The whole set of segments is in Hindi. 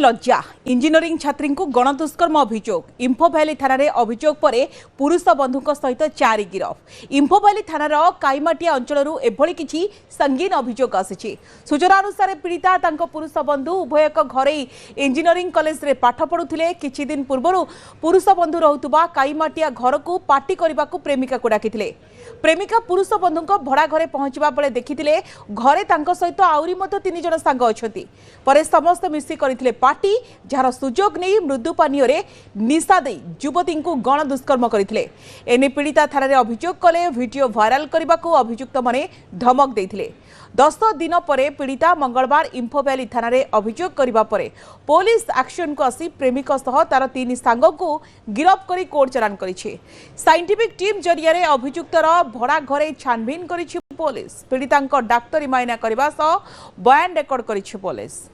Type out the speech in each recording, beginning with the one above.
लज्जा इंजीनियरिंग छात्री को गणदुष्कर्म अभियोग इंफो भैली थाना अभियोग पर पुरुष बंधु सहित 4 गिरफ। इंफो भैली थानार काईमाटिया अंचल एभली किछि संगीन अभियोग आसी। सूचना अनुसार पीड़िता पुरुष बंधु उभय एक घरे इंजीनियरिंग कॉलेज रे पाठ पढ़ुथिले। किछि दिन पूर्व पुरुष बंधु रहुतबा काईमाटिया घर को पार्टी करने को प्रेमिका को डाकिथिले। प्रेमिका पुरुष बंधु भड़ा घरे पहुंचवा बेले देखिथिले घरे तांको सहित आउरी मतो 3 जण सांग अछंती। परे समस्त मिसी करथिले पार्टी, जार सुजोग नहीं मृदु पानीय रे निशा दे युवती को गण दुष्कर्म करथिले। एने पीड़िता थाना रे अभियोग कले। वीडियो वायरल करने को अभियुक्त माने धमक देथिले। 10 दिन पर पीड़िता मंगलवार इंफो भैली थाना रे अभियोग करबा परे पुलिस एक्शन को आसी प्रेमिक सह तार 3 सांग को गिरफ्त करी कोर्ट चालान करिछि। साइंटिफिक टीम जरिया रे अभियुक्तर भड़ा घरे छानबीन करिछि पुलिस। पीड़िता डाक्तरी मायना करबा सह बयान रेकर्ड करिछि पुलिस।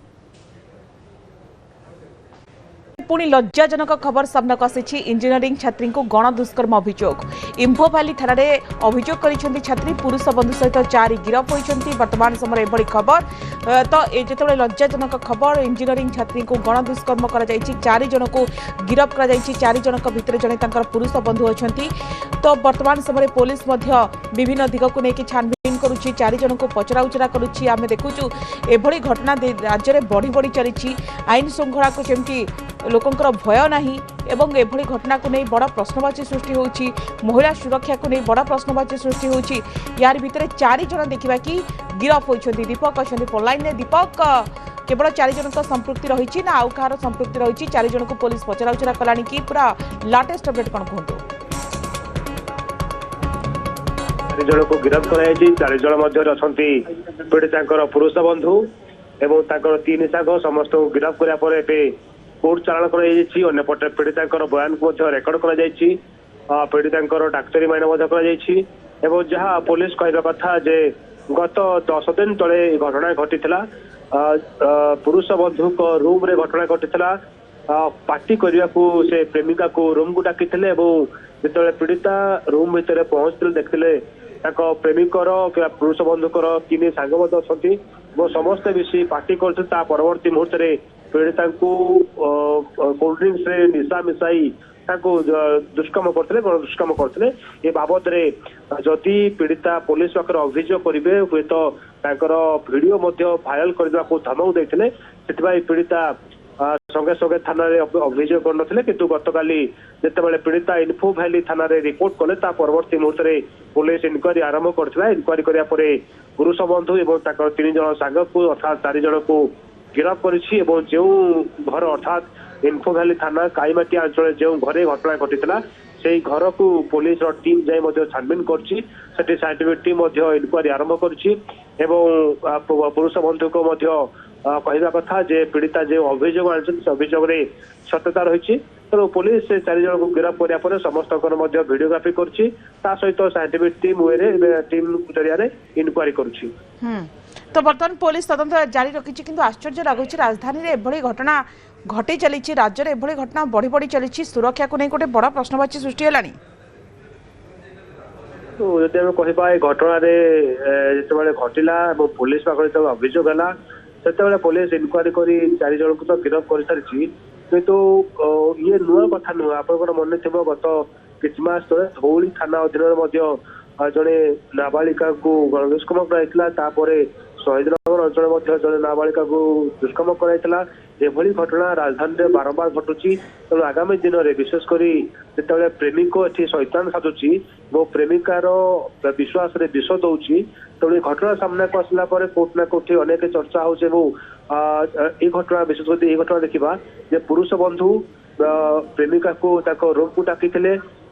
पुणी लज्जाजनक खबर सामना आसी। इंजीनियरिंग छात्री को गण दुष्कर्म अभियोग इंफो भैली थाना रे अभियोग करिसेंती छात्री। पुरुष बंधु सहित 4 गिरफ होइछंती। वर्तमान समय एभली खबर तो जेतेबेले लज्जाजनक खबर इंजीनियरिंग छात्री को गण दुष्कर्म करा जायछि। 4 जन को गिरफ करा जायछि। 4 जनक भितर जने तांकर पुरुष बंधु अछंती। तो वर्तमान समय पुलिस मध्य विभिन्न दिग को लेकिन छानबीन करुछि। 4 जन को पचरा उचरा करुछि। आमे देखुछु एभली घटना राज्य में बढ़ी बढ़ी चली। आईन श्रृंखला को जेमती लोकंकर भय नाही एवं एभली घटना को नहीं बड़ प्रश्नवाची सृष्टि होउछि। महिला सुरक्षा को नहीं बड़ प्रश्नवाची सृष्टि होउछि। यार भितर 4 जन देखिबा कि गिरफ होइछंती। दीपक अछंती पोलाइन ने। दीपक केवल 4 जन संपृक्ति रही ना आउ कहार संपृक्ति रही? 4 जन को पुलिस पचरा उचरा कलानी कि पूरा लाटेस्ट अपडेट कौन कहतु? 4 जन को गिरफ्त कराई। 4 जन मध्य अछंती पीड़िता पुरुष बंधु एवं 3 सांग समस्त को गिरफ्त करा पर कोर्ट चालान करपटे पीड़िता बयान को रेकर्ड कर डाक्तरी मायना जहाँ पुलिस कहवा कथा जे गत 10 दिन तले घटना घटी पुरुष बंधु रूम रे घटना घटी पार्टी करने को से प्रेमिका को रूम को डाकी जो पीड़िता रूम भितर पहुंचते देखते प्रेमिकर पुरुष बंधुकर 3 सांग अच्छा समस्ते मिसी पार्टी कर परवर्ती मुहूर्त पीड़िता को कोल्ड ड्रिंक्स रे निशा मिसाई दुष्कर्म करते गण दुष्कर्म करते। ये बाबद रे जदि पीड़िता पुलिस पाखर अभियोग करेंगे हुए तो वीडियो भाइराल करने को धमक देते से पीड़िता संगे संगे थाना अभियोग करनथिले किंतु गतकाली जेतेबेले पीड़िता इंफो भैली थाना रे रिपोर्ट कले परवर्ती मुहूर्त रे पुलिस इनक्वारी आरंभ करथिला। इनक्वारी करिया परे पुरुष बंधु एवं 3 जन सांग को अर्थात 4 जन को गिरफ्त करिछि। एवं जो घर अर्थात इंफो भैली थाना काईमाटिया अंचल जो घरे घटना घटी से घर को पुलिस टीम जाए छानबीन करछि। सेठी साइंटिफिक टीम इनक्वारी आरंभ करछि एवं पुरुष बंधु को कहवा कथा जे पीड़िता जो अभियोग अभियोग सत्यता रही तेणु पुलिस से 4 जन को गिरफ्त कराया समस्त भिडियोग्राफी करछि। सहित साइंटिफिक टीम जरिया इनक्वारी करुछि। तो बर्तमान पुलिस तदंत जारी रखी किंतु आश्चर्य लगुच राजधानी रे एभली घटना घटी चली। राज्य में एभली घटना बढ़ी बढ़ी चली। सुरक्षा को नहीं गोटे बड़ प्रश्नवाची सृष्टि है। तो जब कहवा घटना जो घटला पुलिस पाखे जो अभियोग है से पुलिस इनक्वारी कर 4 जन को तो गिरफ्त कर सारी किंतु ये नुआ कथा नुह आप मन थी गत किछ मास तले धौली थाना अधीन जड़े नाबालिका को गणदुष्कर्म कराई शहीदनगर अंचल जड़े नाबालिका को दुष्कर्म कराई। एभली घटना राजधानी में बारंबार घटुची। तेणु आगामी दिन में विशेषकर जिते प्रेमिक ये शैतान साजुची वो प्रेमिकार विश्वास रे विष दौची तेणु घटना सामना को आसला कोर्ट ना कोर्ट अनेक चर्चा हो घटना विशेषकर ये घटना देखा पुरुष बंधु प्रेमिका को रूम को डाकी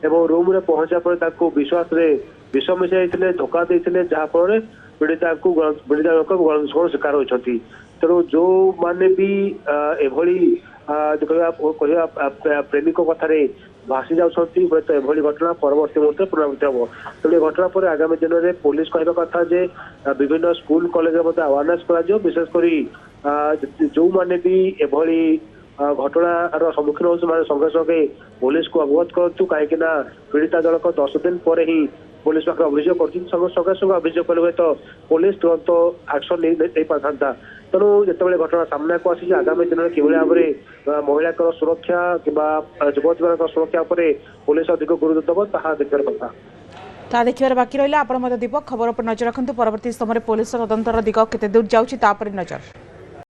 रूम रे पहुंचा पर विश्वास रे विष मिसाई धोखा देते जहाँफल पीड़िता को गणदुष्कर्म शिकार होती। तेणु जो माने भी एभली प्रेमिक कथार भासी जाऊँगी हूँ तो एभली घटना परवर्ती मुहूर्त पुनरावृत्ति हम। तेणु घटना पर आगामी दिन में पुलिस कहवा कथा जे विभिन्न स्कूल कॉलेज अवेयरनेस कर विशेषकर जो माने भी एभली घटनार सम्मुखीन हो संगे संगे पुलिस को अवगत करूँ कहीं पीड़िता जनक 10 दिन पर ही पुलिस पाखे अभियोग कर अभियोग कले तो पुलिस तुरंत एक्शन नहीं पारता तेणु जिते घटना सामना को आसी आगामी दिन में किभली भाव में महिला सुरक्षा कि युवती सुरक्षा पर पुलिस अधिक गुरुत्व देव ताहा देखार कथा ता देखिबार बाकी रहिला आपण मते दीपक खबर पर नजर रखंतु परवर्ती समय पुलिस तदंतर दिग केते दूर जाउछि ता पर नजर।